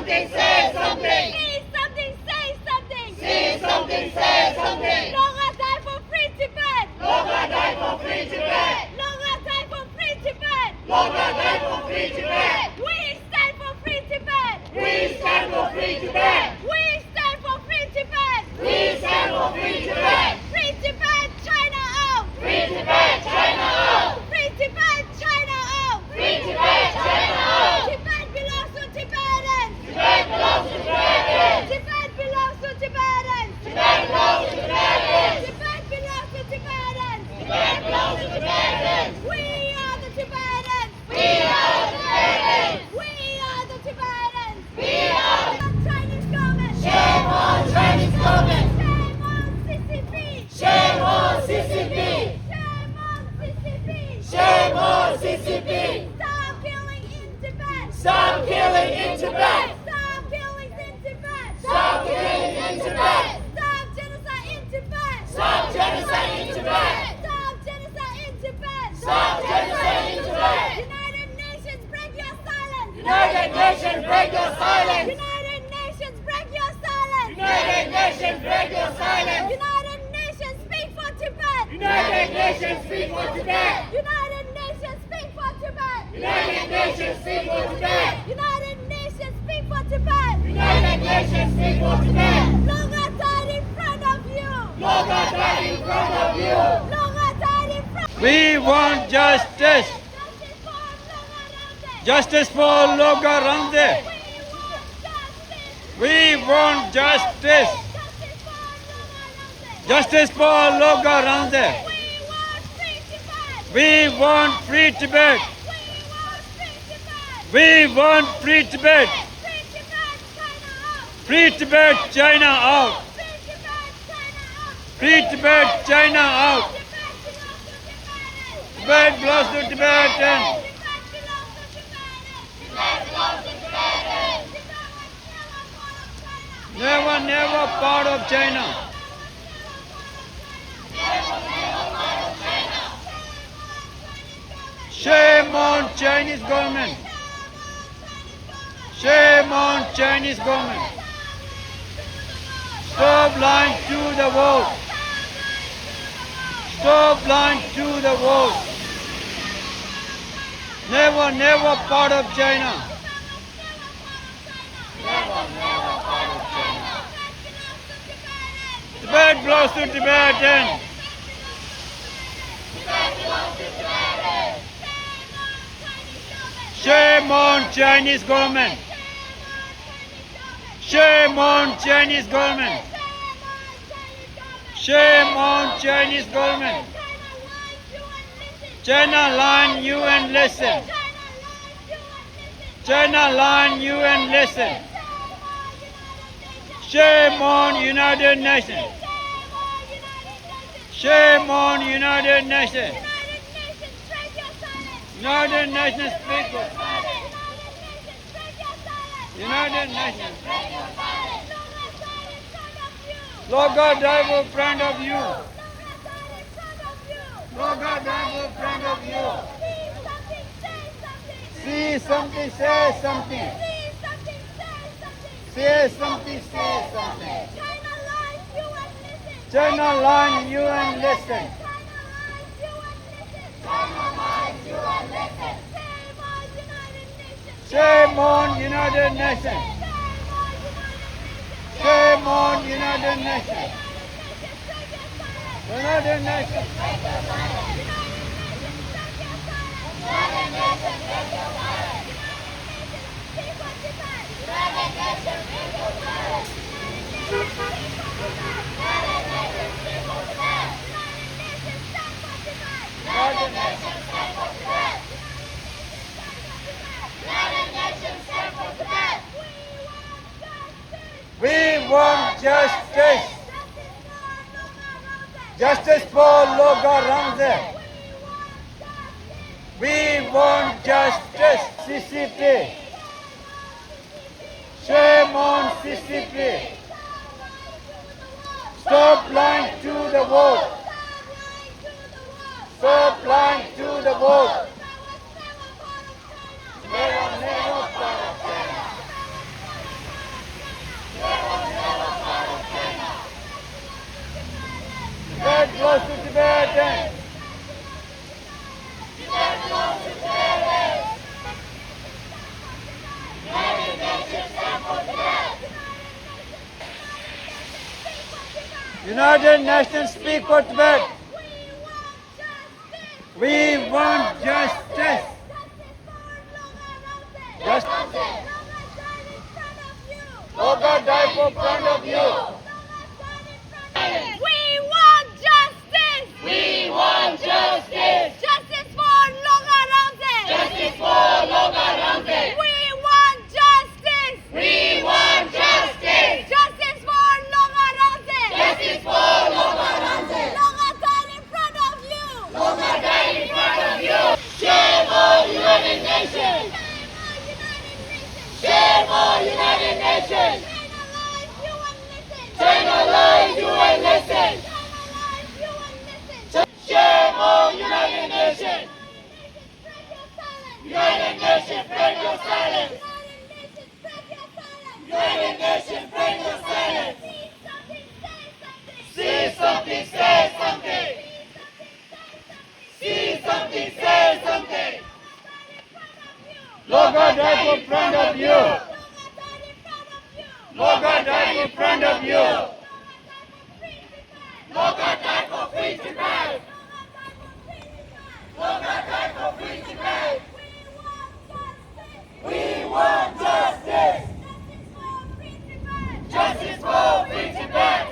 something, say something. See something, say something. See something, say something. Longer time for free Tibet. Longer die for free Tibet. Longer time for free Tibet. Longer die for free Tibet. We stand for free Tibet. We stand for free Tibet. We stand for free Tibet. We stand for free Tibet. Free Tibet, China out. Free Tibet, China out. Free Tibet, China out. Free Tibet, China out. Tibet belongs to Tibetans. Tibet belongs to Tibetans. Tibet belongs to Tibetans. Tibet belongs to Tibetans. Tibet belongs to Tibetans. Tibet belongs to Tibetans. We are the Tibetans. We are the Tibetans. We are the Tibetans. We are the Chinese government. Shame on Chinese government. Shame on CCP. Shame on CCP. Shame on CCP. Shame on CCP. Stop killing in Tibet. Stop killing in Tibet. Stop killing in Tibet. Stop killing in Tibet. Stop genocide in Tibet. Stop genocide in Tibet. Stop genocide in Tibet. Stop genocide in Tibet. United Nations, break your silence. United Nations, break your silence. United Nations, break your silence. United Nations, break your silence. United Nations, speak for Tibet. United Nations, speak for Tibet. United Nations, speak for Tibet. United Nations, speak for Tibet. United Nations, speak for Tibet. United Nations, speak for Tibet. Longer died in front of you. Longer died in front of you. Longer died in front. We want justice. Justice for Longer Ramde. Justice for Loga Ramde. We want justice. Justice for Longer Ramde. Justice for Loga Ramde. We want free Tibet. We want free Tibet. We want free Tibet. We want free Tibet. Free Tibet, China out. Free Tibet, China out. Free Tibet, China out. Tibet belongs to Tibetan. Tibet belongs to Tibetans. Never, never part of China. Shame on Chinese government. Shame on Chinese government. Stop lying to the world. Stop lying to the world. Never, never part of China. Tibet belongs to Tibetan. Shame on Chinese government. Shame on Chinese government. Shame on Chinese government. China line you and listen. China line you and listen. Shame on United Nations. Shame on United Nations. United Nations speak. United Nations. Loga dive in front of you. Loga dive in front of you. See something, say something. Say something, say something. China line you and listen. Shame on United Nations. Shame on United Nations. United Nations. We want justice. Justice for Loga Ramde. We want justice. CCP. Shame on CCP. Stop lying to the world. Stop lying to the world. Never, never part of China. United Nations speak for Tibet. We want justice. Justice. Loga died in front of you. We want justice. We want justice. Justice for Loga Ramsey. Justice for Loga Ramsey. We want justice. We want justice. Justice for Loga Ramsey. Justice for Loga Ramsey. Loga died in front of you. Loga died in front of you. Shame on United Nations. Shame on United Nations. China lies, you ain't listen. Shame on United Nations. United Nations, break your silence. United Nations, break your silence. See something, say something. See something, say something. Loga died in front of you. Loga died in front of you. Loga died for free Tibet. Loga died for free Tibet. We want justice. Justice for free Tibet.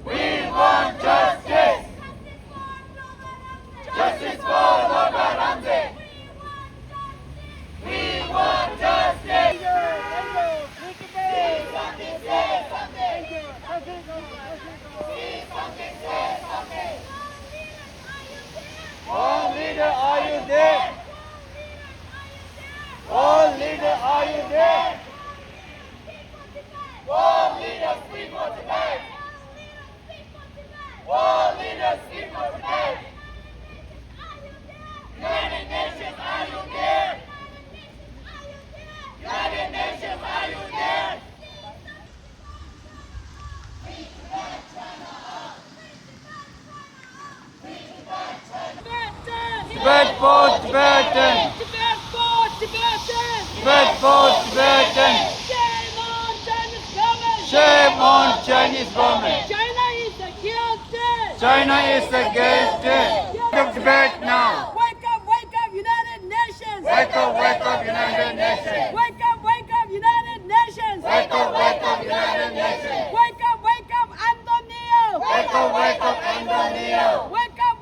We want justice. Justice for Loga Ramsey. We want justice. Say something, say something. Say something, say something. All leader, are you there? All leader, are you there? World leaders speak for Tibet. World leaders speak for Tibet. United Nations, are you there? United Nations, are you there? Tibet for Tibetan. Tibet for Tibetan. Tibet for Tibetan. Shame on Chinese government. Shame on Chinese government. China is against it. China is against it. Look Tibet now. Wake up, United Nations. Wake up, United Nations. Wake up, United Nations. Wake up, United Nations. Wake up, Antonio. Wake up, Antonio. Wake up,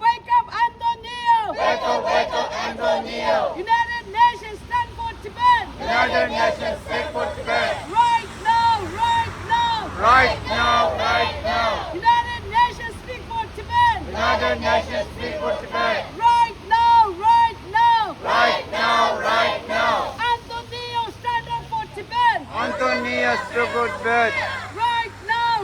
Antonio. Wake up, Antonio. United Nations stand for Tibet. United Nations speak for Tibet. Right now. Right now, right now. United Nations speak for Tibet. United Nations speak for Tibet. Right now. Right now, right now. Antonio stand up for Tibet. Antonio speak for Tibet. Right now.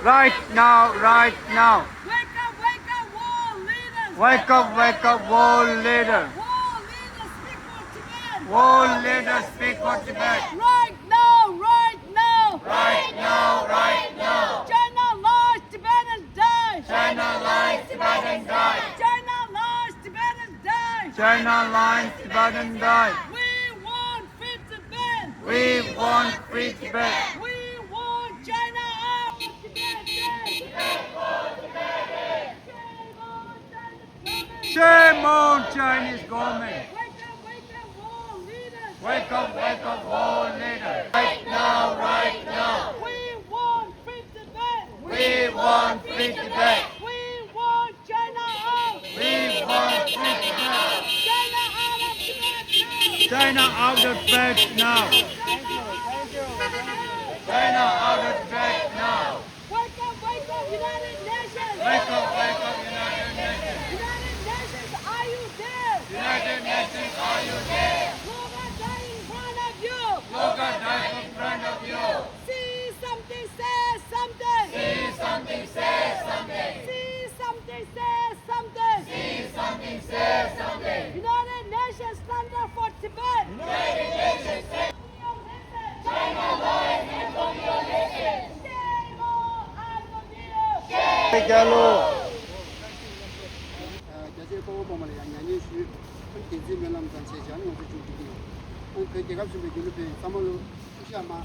Right now, right now. Wake up, world leaders. Wake up, world leader. World leaders speak for World leader speak for Tibet. Tibet. Right now. Right now, right now. China lies, Tibetans die. China lies, Tibetan die. China lies, Tibetans die. China lies, Tibetan die. We want free Tibet. We want free Tibet. We want China out. Shame on Chinese government. Wake up, world leader. Right now. We want free Tibet. We want free Tibet. We want China out. We want free Tibet. China out of Tibet now. China out of Tibet now. China out of Tibet now. Wake up, United Nations. Wake up, United Nations. United Nations, are you there? United Nations, are you there? Loga died in front of you. Loga died in front of you. See something, say something. See something, say something. See something, say something. See something, say something. United Nations stand up for Tibet. United Nations say China lies, Antonio listen. Shame on Antonio. Hello. 자제 고고모를 양양이슈 컨텐츠면람 단체 장용 주주기 그 대갑수의 교류에 3월로 시아마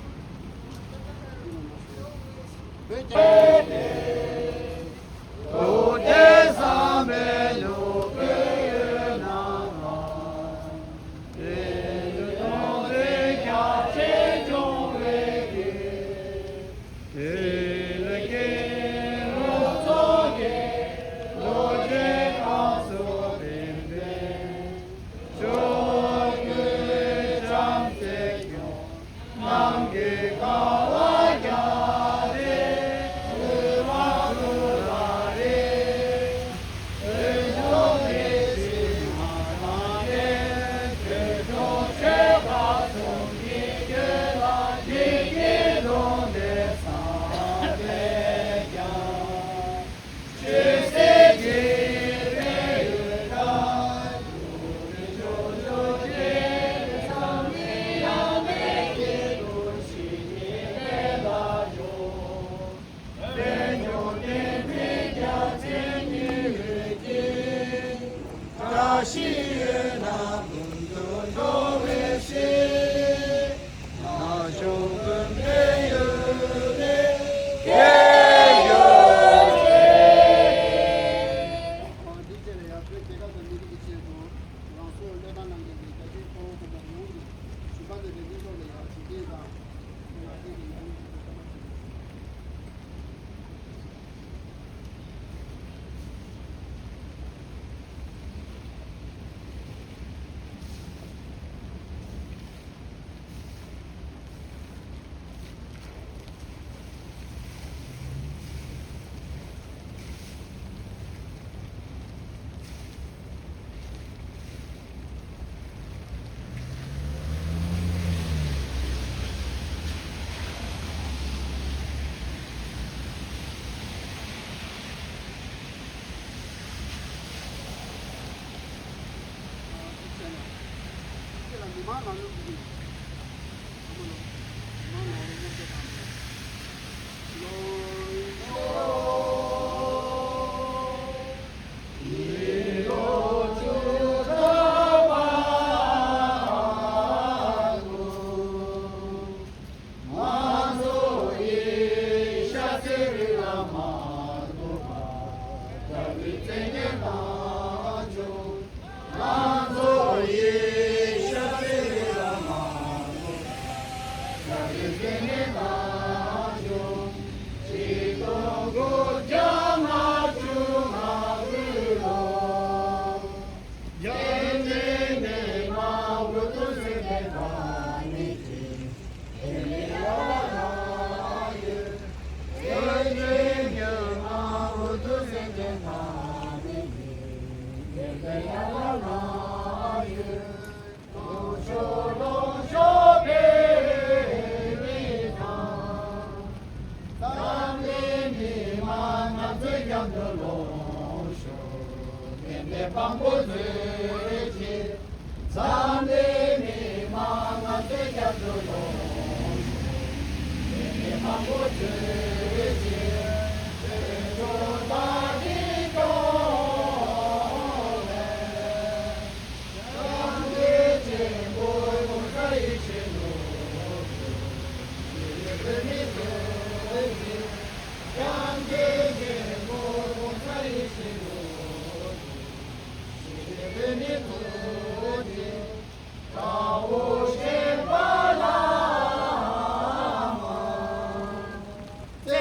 Te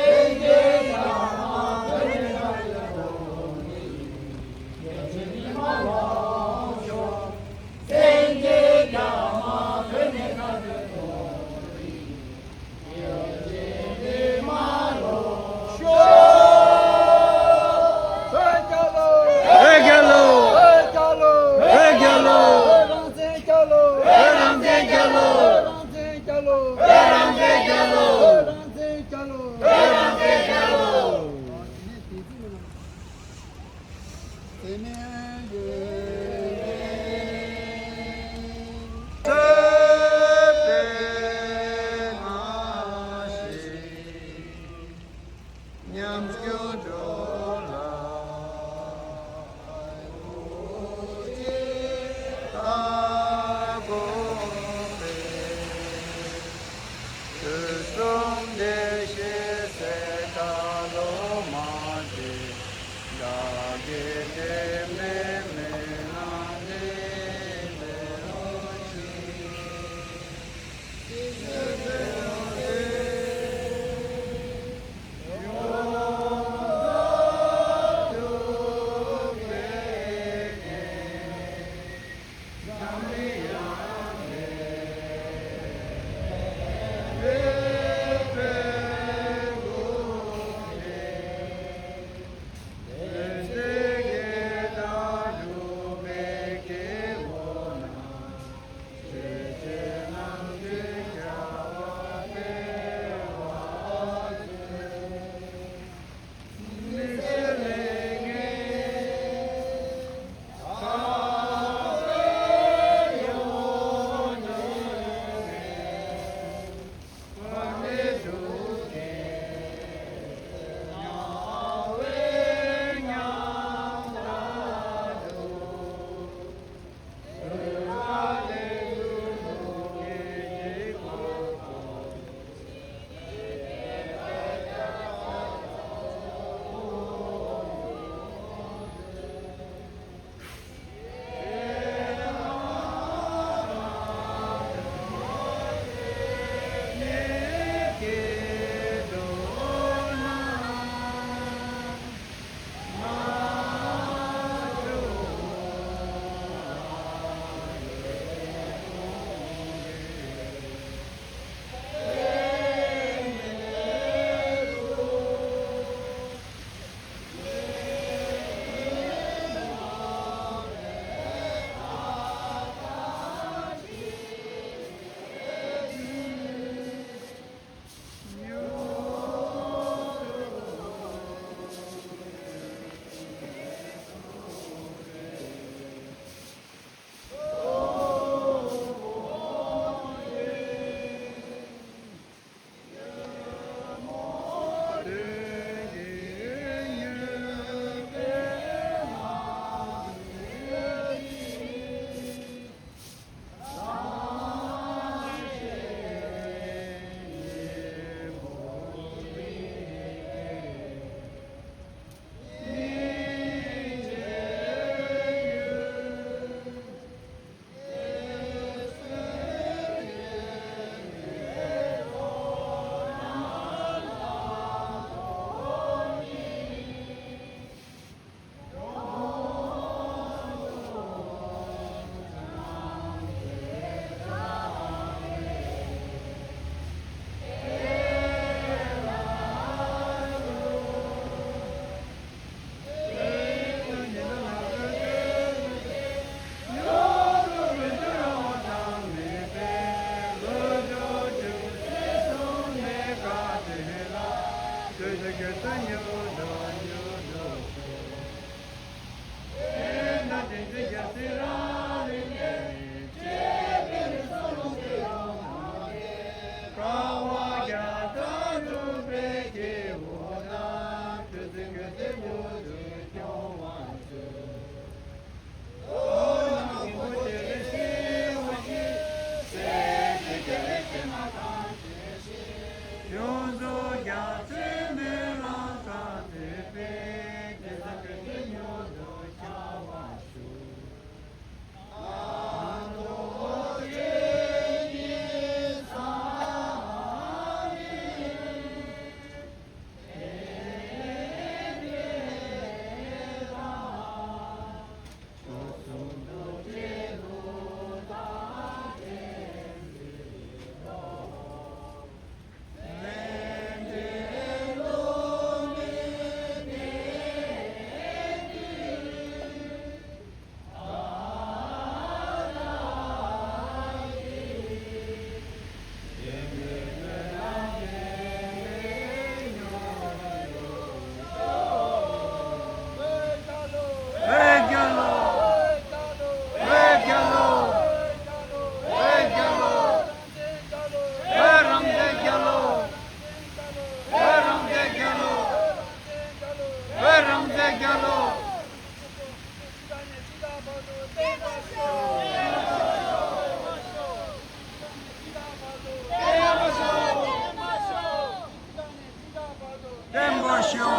Show.